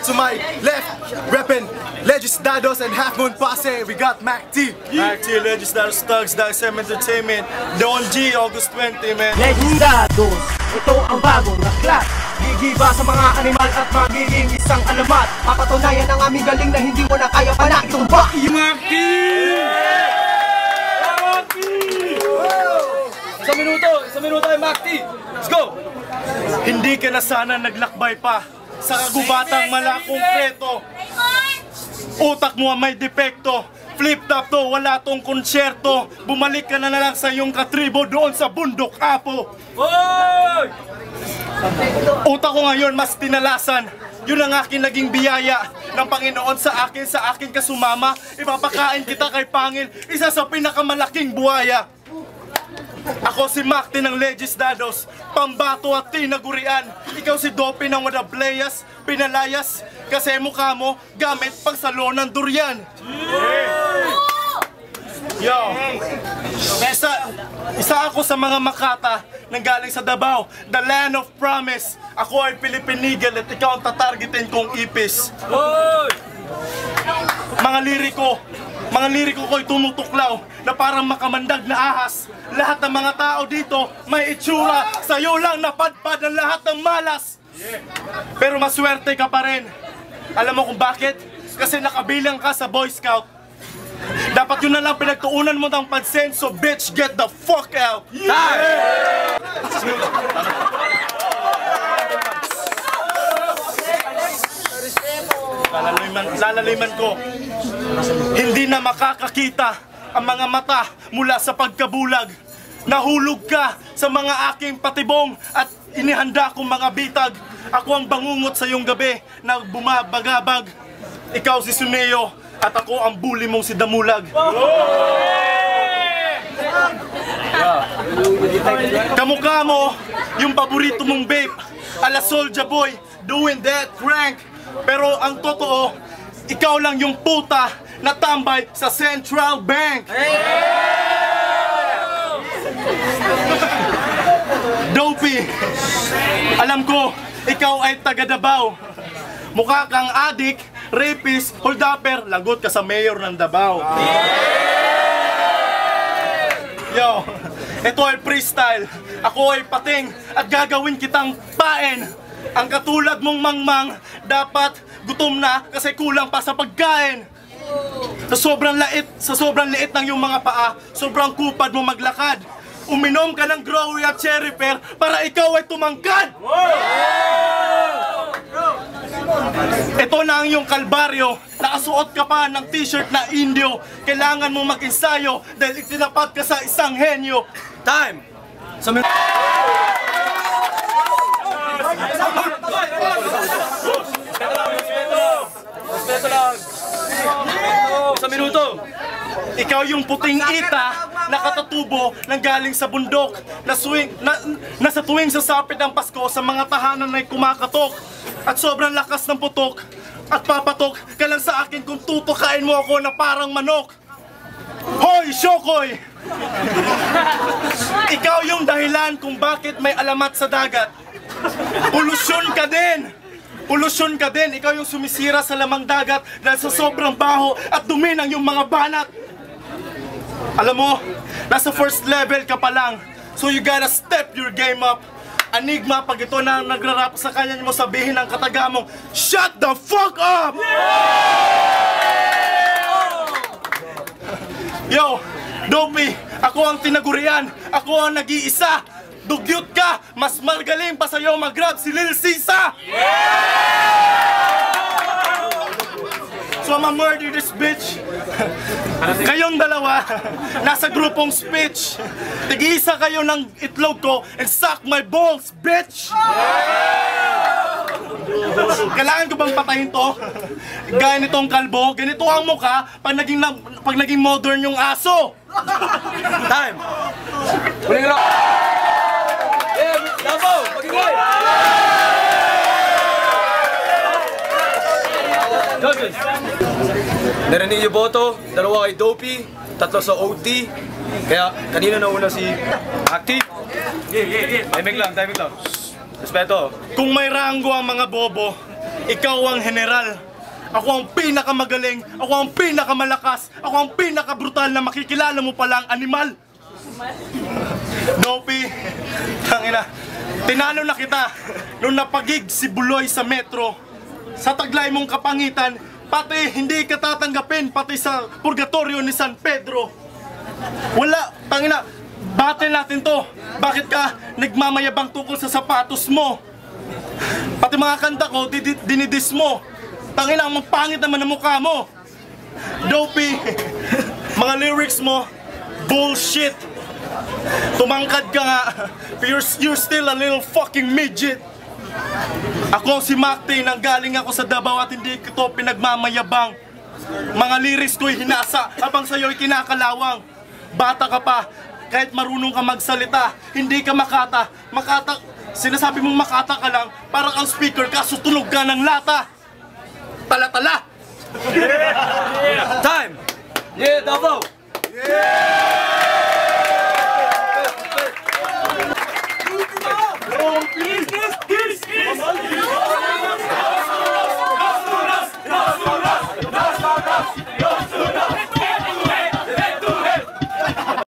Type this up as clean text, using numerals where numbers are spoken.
Here to my left, reppin' Legislados and Half Moon Pase, we got Mac T. Mac T, Legislados Thugs, Dagsem Entertainment, Don G, August 20, man. Legislados, ito ang bagong aklat. Gigiba sa mga animal at magiging isang alamat. Papatunayan ang aming galing na hindi mo na kaya pa na itumba. Mac T! Isang minuto ay Mac T. Let's go! Hindi ka na sana naglakbay pa sa kagubatang mala konkreto. Utak mo may depekto. Flip-top to, wala tong konsyerto. Bumalik ka na lang sa iyong katribo doon sa bundok, Apo. Oy! Utak ko ngayon mas tinalasan. Yun ang aking naging biyaya ng Panginoon sa akin ka sumama. Ipapakain kita kay Pangil, isa sa pinakamalaking buhaya. Ako si Mac T ng Legislados, pambato at tinagurian. Ikaw si Dopey ng Wadablayas, pinalayas. Kasi mukha mo gamit pang salon ng durian. Yo, isa ako sa mga Makata nang galing sa Davao, the land of promise. Ako ay Pilipinigel at ikaw ang tatargetin kong ipis. Mga liriko ko'y tumutuklaw na parang makamandag na ahas. Lahat ng mga tao dito may itsura, sa'yo lang napadpad ang lahat ng malas. Pero maswerte ka pa rin. Alam mo kung bakit? Kasi nakabilang ka sa Boy Scout. Dapat yun na lang pinagtuunan mo ng pansin, so bitch, get the fuck out! Lalaliman ko. Hindi na makakakita ang mga mata mula sa pagkabulag. Nahulog ka sa mga aking patibong at inihanda kong mga bitag. Ako ang bangungot sa iyong gabi na bumabagabag. Ikaw si Suneo at ako ang bully mong si Damulag. Kamukha mo yung paborito mong babe, ala Soulja Boy, doing that crank. Pero ang totoo, ikaw lang yung puta na tambay sa Central Bank. Dopey, alam ko, ikaw ay taga Davao. Mukha kang adik, rapist, holdupper, lagot ka sa mayor ng Davao. Yo, ito ay freestyle. Ako ay pating at gagawin kitang paen. Ang katulad mong mangmang, dapat gutom na kasi kulang pa sa pagkain. Sa sobrang liit ng iyong mga paa, sobrang kupad mo maglakad. Uminom ka ng Growy at Cherry Pear para ikaw ay tumangkad. Ito na ang iyong kalbaryo. Nakasuot ka pa ng t-shirt na Indio. Kailangan mong mag-ensayo dahil itinapat ka sa isang henyo. Time! Sa minuto. Ikaw yung puting ita na katatubo nang galing sa bundok na sa tuwing sasapit ng Pasko sa mga tahanan ay kumakatok at sobrang lakas ng putok at papatok ka lang sa akin kung tutukain mo ako na parang manok. Hoy, Shokoy! Ikaw yung dahilan kung bakit may alamat sa dagat. Polusyon ka din! Polusyon ka din! Ikaw yung sumisira sa lamang dagat dahil sa sobrang baho at dumi ng yung mga banat. Alam mo, nasa first level ka pa lang. So you gotta step your game up. Enigma, pag ito na nagrarap sa kanya mo sabihin ang kataga mong, shut the fuck up! Yo, Dopey, ako ang tinagurian, ako ang nag-iisa. Dugyot ka, mas magaling pa sa'yo mag-grab si Lil Sisa! So I'ma murder this bitch. Kayong dalawa, nasa grupong speech. Tig-isa kayo ng itlog ko and suck my balls, bitch! Kailangan ko bang patayin to? Gaya nitong kalbo, ganito ang mukha pag naging modern yung aso. Time! Huling rock! Dabo! Pag-iway! Judges! Narinig yung boto, dalawa kay Dopey, 3 sa OT. Kaya kanina nauna si Active. Timing lang. Respeto. Kung may ranggo ang mga bobo, Ikaw ang general. Ako ang pinakamagaling, ako ang pinakamalakas, ako ang pinakabrutal na makikilala mo palang animal. Dopey, tangina, tinalo na kita nung napagig si Buloy sa metro. Sa taglay mong kapangitan, pati hindi ka tatanggapin pati sa purgatorio ni San Pedro. Wala, tangina, battle natin to. Bakit ka nagmamayabang tungkol sa sapatos mo? Pati mga kanta ko, dinidis mo. Tangina, ang pangit naman ang mukha mo. Dopey, mga lyrics mo, bullshit. Tumangkad ka nga, you're still a little fucking midget. Ako si Macti, nanggaling ako sa Davao at hindi ko pinagmamayabang. Mga lyrics ko'y hinasa habang sa'yo'y kinakalawang. Bata ka pa, kahit marunong ka magsalita, hindi ka makata. Sinasabi mong makata ka lang, parang ang speaker ka, sutunog ka ng lata. Tala-tala! Time! Yeah, Davao! Yeah!